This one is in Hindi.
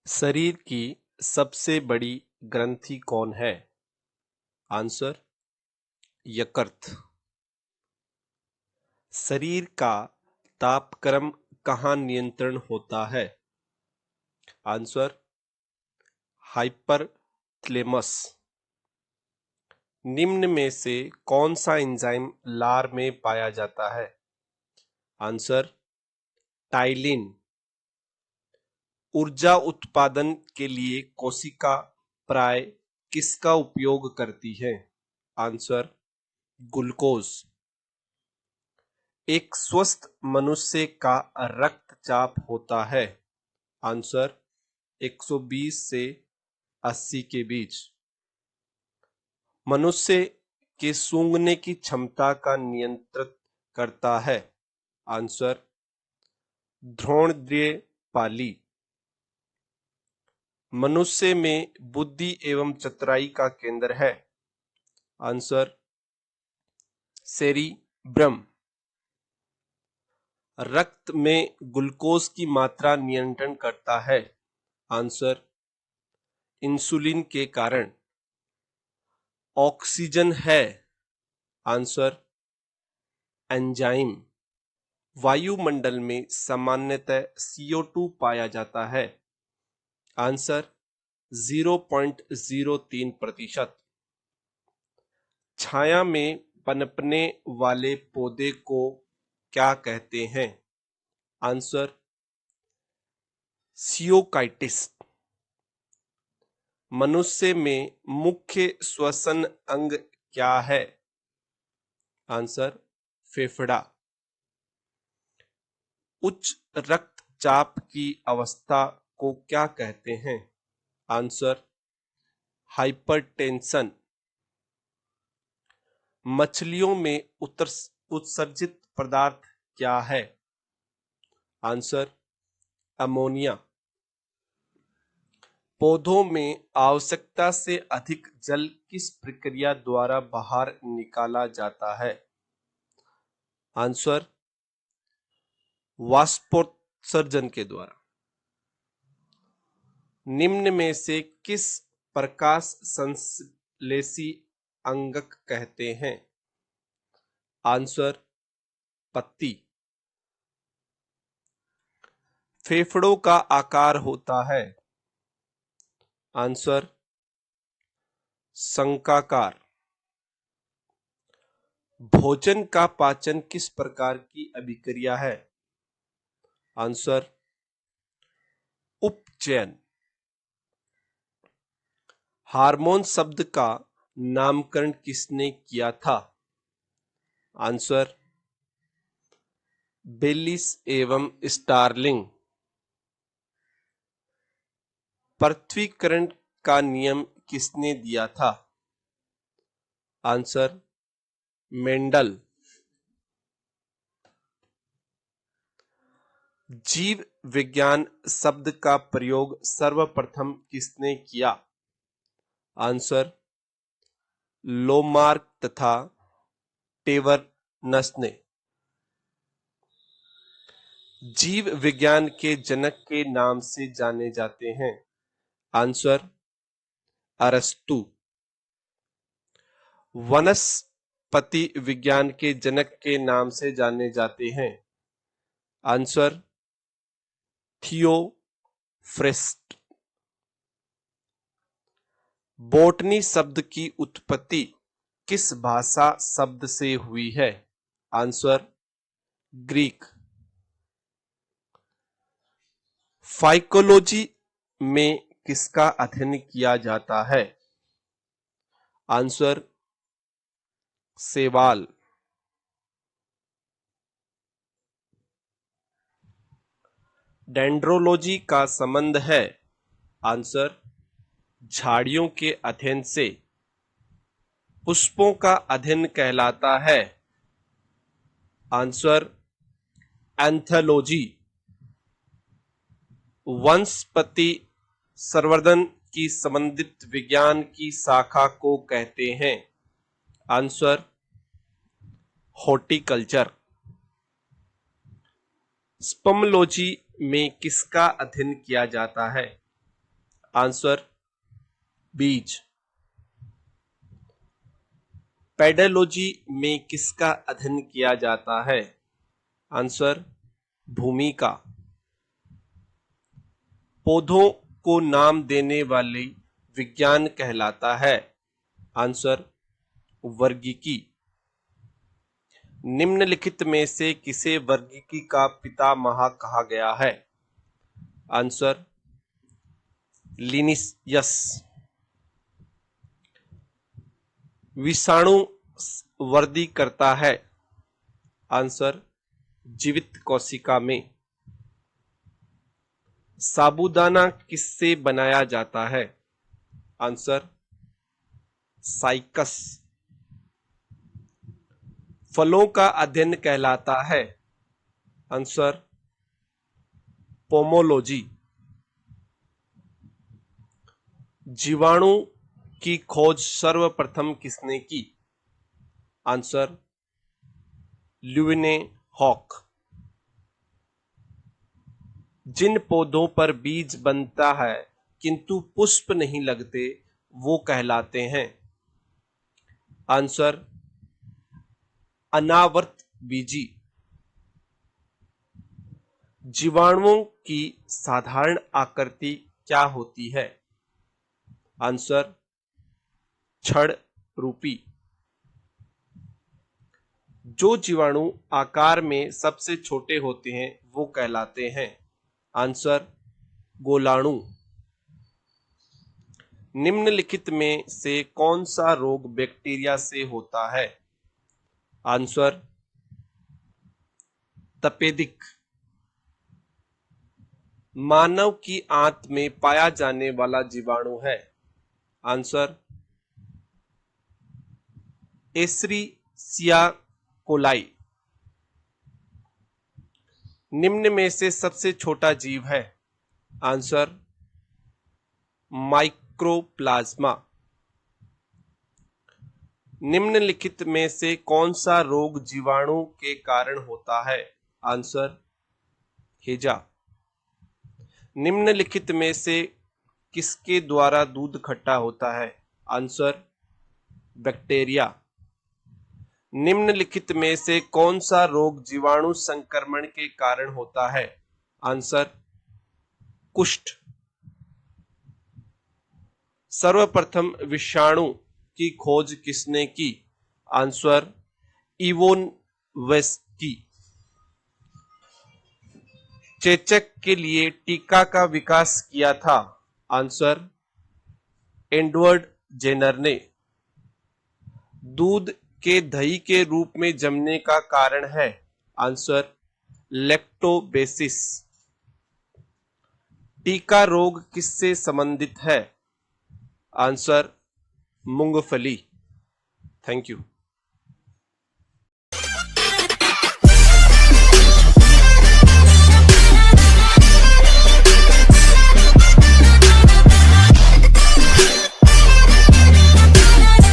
शरीर की सबसे बड़ी ग्रंथि कौन है? आंसर यकृत। शरीर का तापक्रम कहाँ नियंत्रण होता है? आंसर हाइपरथैलेमस। निम्न में से कौन सा एंजाइम लार में पाया जाता है? Answer ptyalin. ऊर्जा उत्पादन के लिए कोशिका प्राय किसका उपयोग करती है? Answer glucose. एक स्वस्थ मनुष्य का रक्तचाप होता है? आंसर 120 से 80 के बीच। मनुष्य के सूंघने की क्षमता का नियंत्रित करता है? आंसर धौणद्रव्य पाली। मनुष्य में बुद्धि एवं चतुराई का केंद्र है? Answer cerebrum. रक्त में ग्लूकोज की मात्रा नियंत्रण करता है? आंसर इंसुलिन के कारण। ऑक्सीजन है? Answer enzyme. वायुमंडल में सामान्यतः CO2 पाया जाता है? आंसर 0.03%। छाया में पनपने वाले पौधे को क्या कहते हैं? आंसर सियोकाइटिस। मनुष्य में मुख्य श्वसन अंग क्या है? आंसर फेफड़ा। उच्च रक्तचाप की अवस्था को क्या कहते हैं? Answer hypertension. मछलियों में उत्सर्जित पदार्थ क्या है? Answer ammonia. पौधों में आवश्यकता से अधिक जल किस प्रक्रिया द्वारा बाहर निकाला जाता है? आंसर वाष्पोत्सर्जन के द्वारा। निम्न में से किस प्रकाश संश्लेषी अंगक कहते हैं? आंसर पत्ती। फेफड़ों का आकार होता है? आंसर शंक्वाकार। भोजन का पाचन किस प्रकार की अभिक्रिया है? आंसर उपचयन। हार्मोन शब्द का नामकरण किसने किया था? आंसर बेलिस एवं स्टार्लिंग। पृथ्वीकरण का नियम किसने दिया था? Answer Mendel. जीव विज्ञान शब्द का प्रयोग सर्वप्रथम किसने किया? आंसर लोमार्क तथा टेवरनस ने। जीव विज्ञान के जनक के नाम से जाने जाते हैं? आंसर अरस्तु। वनस्पति विज्ञान के जनक के नाम से जाने जाते हैं? आंसर थियोफ्रेस्ट। बोटनी शब्द की उत्पत्ति किस भाषा शब्द से हुई है? Answer Greek. फाइकोलॉजी में किसका अध्ययन किया जाता है? आंसर सेवाल। डेंड्रोलॉजी का संबंध है? आंसर झाड़ियों के अध्ययन से। पुष्पों का अध्ययन कहलाता है? Answer anthology. वनस्पति संवर्धन की संबंधित विज्ञान की शाखा को कहते हैं? Answer horticulture. स्पमोलॉजी में किसका अध्ययन किया जाता है? आंसर बीज। पेडोलॉजी में किसका अध्ययन किया जाता है? आंसर भूमि का। पौधों को नाम देने वाली विज्ञान कहलाता है? आंसर वर्गीकी। निम्नलिखित में से किसे वर्गीकी का पितामह कहा गया है? Answer Linnaeus. विषाणु वृद्धि करता है? आंसर जीवित कोशिका में। साबूदाना किससे बनाया जाता है? Answer cycas. फलों का अध्ययन कहलाता है? Answer pomology. जीवाणु की खोज सर्वप्रथम किसने की? Answer Leeuwenhoek. जिन पौधों पर बीज बनता है किंतु पुष्प नहीं लगते वो कहलाते हैं? आंसर अनावर्त बीजी। जीवाणुओं की साधारण आकृति क्या होती है? आंसर छड़ रूपी। जो जीवाणु आकार में सबसे छोटे होते हैं वो कहलाते हैं? आंसर गोलाणु। निम्नलिखित में से कौन सा रोग बैक्टीरिया से होता है? आंसर तपेदिक। मानव की आंत में पाया जाने वाला जीवाणु है? Answer Escherichia coli. निम्न में से सबसे छोटा जीव है? Answer mycoplasma. निम्नलिखित में से कौन सा रोग जीवाणु के कारण होता है? आंसर हैजा। निम्नलिखित में से किसके द्वारा दूध खट्टा होता है? Answer bacteria. निम्नलिखित में से कौन सा रोग जीवाणु संक्रमण के कारण होता है? आंसर कुष्ठ। सर्वप्रथम विषाणु की खोज किसने की? आंसर इवोनोव्स्की। चेचक के लिए टीका का विकास किया था? आंसर एडवर्ड जेनर ने। दूध के दही के रूप में जमने का कारण है? आंसर लैक्टोबेसिस। टीका रोग किससे संबंधित है? आंसर मूंगफली। Thank you.